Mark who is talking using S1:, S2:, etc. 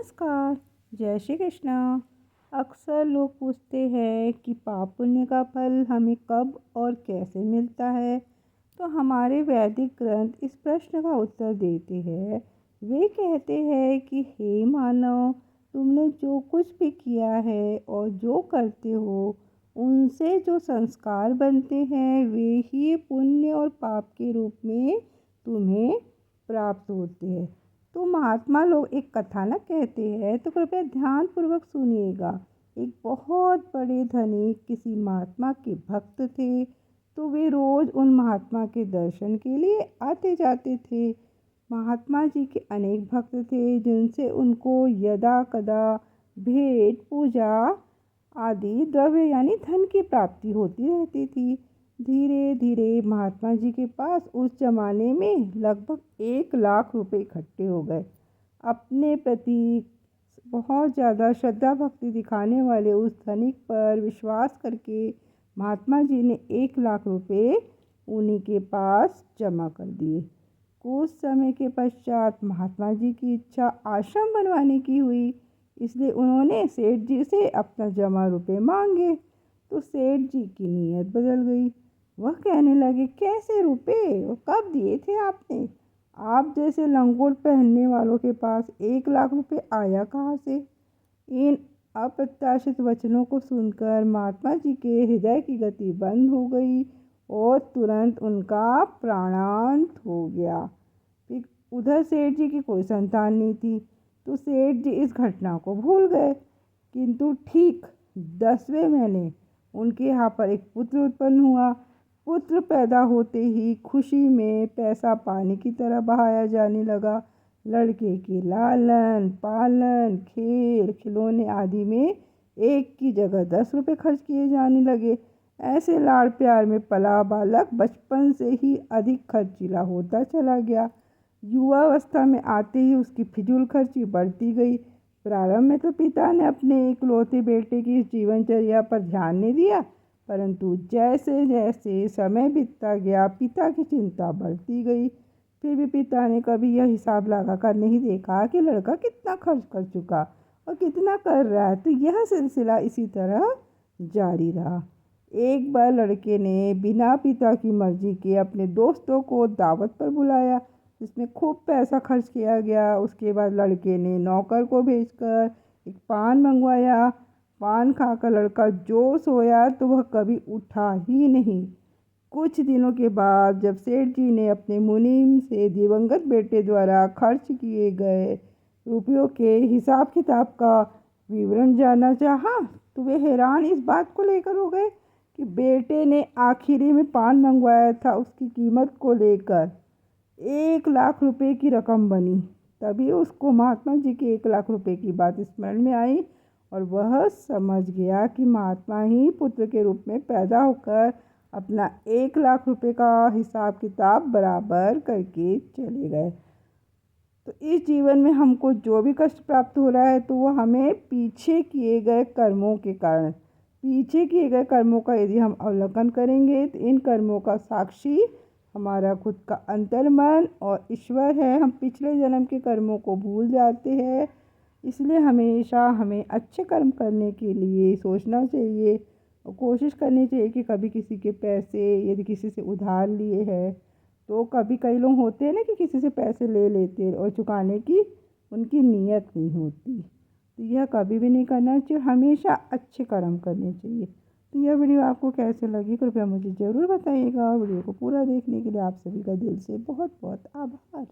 S1: नमस्कार। जय श्री कृष्णा। अक्सर लोग पूछते हैं कि पाप पुण्य का फल हमें कब और कैसे मिलता है। तो हमारे वैदिक ग्रंथ इस प्रश्न का उत्तर देते हैं। वे कहते हैं कि हे मानव, तुमने जो कुछ भी किया है और जो करते हो उनसे जो संस्कार बनते हैं वे ही पुण्य और पाप के रूप में तुम्हें प्राप्त होते हैं। तो महात्मा लोग एक कथानक कहते हैं, तो कृपया ध्यान पूर्वक सुनिएगा। एक बहुत बड़े धनिक किसी महात्मा के भक्त थे। तो वे रोज उन महात्मा के दर्शन के लिए आते जाते थे। महात्मा जी के अनेक भक्त थे जिनसे उनको यदा कदा भेंट पूजा आदि द्रव्य यानी धन की प्राप्ति होती रहती थी। धीरे धीरे महात्मा जी के पास उस जमाने में लगभग 1 लाख रुपए इकट्ठे हो गए। अपने प्रति बहुत ज़्यादा श्रद्धा भक्ति दिखाने वाले उस धनिक पर विश्वास करके महात्मा जी ने 1 लाख रुपए उन्हीं के पास जमा कर दिए। कुछ समय के पश्चात महात्मा जी की इच्छा आश्रम बनवाने की हुई, इसलिए उन्होंने सेठ जी से अपना जमा रुपए मांगे। तो सेठ जी की नीयत बदल गई। वह कहने लगे, कैसे रुपए और कब दिए थे आपने? आप जैसे लंगोट पहनने वालों के पास 1 लाख रुपए आया कहाँ से? इन अप्रत्याशित वचनों को सुनकर महात्मा जी के हृदय की गति बंद हो गई और तुरंत उनका प्राणांत हो गया। फिर उधर सेठ जी की कोई संतान नहीं थी, तो सेठ जी इस घटना को भूल गए। किंतु ठीक 10वें महीने उनके यहाँ पर एक पुत्र उत्पन्न हुआ। पुत्र पैदा होते ही खुशी में पैसा पानी की तरह बहाया जाने लगा। लड़के के लालन पालन खेल खिलौने आदि में एक की जगह 10 रुपये खर्च किए जाने लगे। ऐसे लाड़ प्यार में पला बालक बचपन से ही अधिक खर्चीला होता चला गया। युवावस्था में आते ही उसकी फिजूल खर्ची बढ़ती गई। प्रारंभ में तो पिता ने अपने इकलौते बेटे की जीवनचर्या पर ध्यान नहीं दिया, परंतु जैसे जैसे समय बीतता गया पिता की चिंता बढ़ती गई। फिर भी पिता ने कभी यह हिसाब लगा कर नहीं देखा कि लड़का कितना खर्च कर चुका और कितना कर रहा है। तो यह सिलसिला इसी तरह जारी रहा। एक बार लड़के ने बिना पिता की मर्जी के अपने दोस्तों को दावत पर बुलाया, जिसमें खूब पैसा खर्च किया गया। उसके बाद लड़के ने नौकर को भेजकर एक पान मंगवाया। पान खाकर लड़का जो सोया तो वह कभी उठा ही नहीं। कुछ दिनों के बाद जब सेठ जी ने अपने मुनीम से दिवंगत बेटे द्वारा खर्च किए गए रुपयों के हिसाब किताब का विवरण जानना चाहा, तो वे हैरान इस बात को लेकर हो गए कि बेटे ने आखिरी में पान मंगवाया था उसकी कीमत को लेकर 1 लाख रुपए की रकम बनी। तभी उसको महात्मा जी के 1 लाख रुपए की बात स्मरण में आई और वह समझ गया कि महात्मा ही पुत्र के रूप में पैदा होकर अपना 1 लाख रुपए का हिसाब किताब बराबर करके चले गए। तो इस जीवन में हमको जो भी कष्ट प्राप्त हो रहा है तो वो हमें पीछे किए गए कर्मों के कारण, पीछे किए गए कर्मों का यदि हम अवलोकन करेंगे तो इन कर्मों का साक्षी हमारा खुद का अंतर्मन और ईश्वर है। हम पिछले जन्म के कर्मों को भूल जाते हैं, इसलिए हमेशा हमें अच्छे कर्म करने के लिए सोचना चाहिए और कोशिश करनी चाहिए कि कभी किसी के पैसे यदि किसी से उधार लिए हैं, तो कभी कई लोग होते हैं ना कि किसी से पैसे ले लेते हैं और चुकाने की उनकी नीयत नहीं होती। तो यह कभी भी नहीं करना चाहिए, हमेशा अच्छे कर्म करने चाहिए। तो यह वीडियो आपको कैसे लगी कृपया मुझे ज़रूर बताइएगा। वीडियो को पूरा देखने के लिए आप सभी का दिल से बहुत बहुत आभार।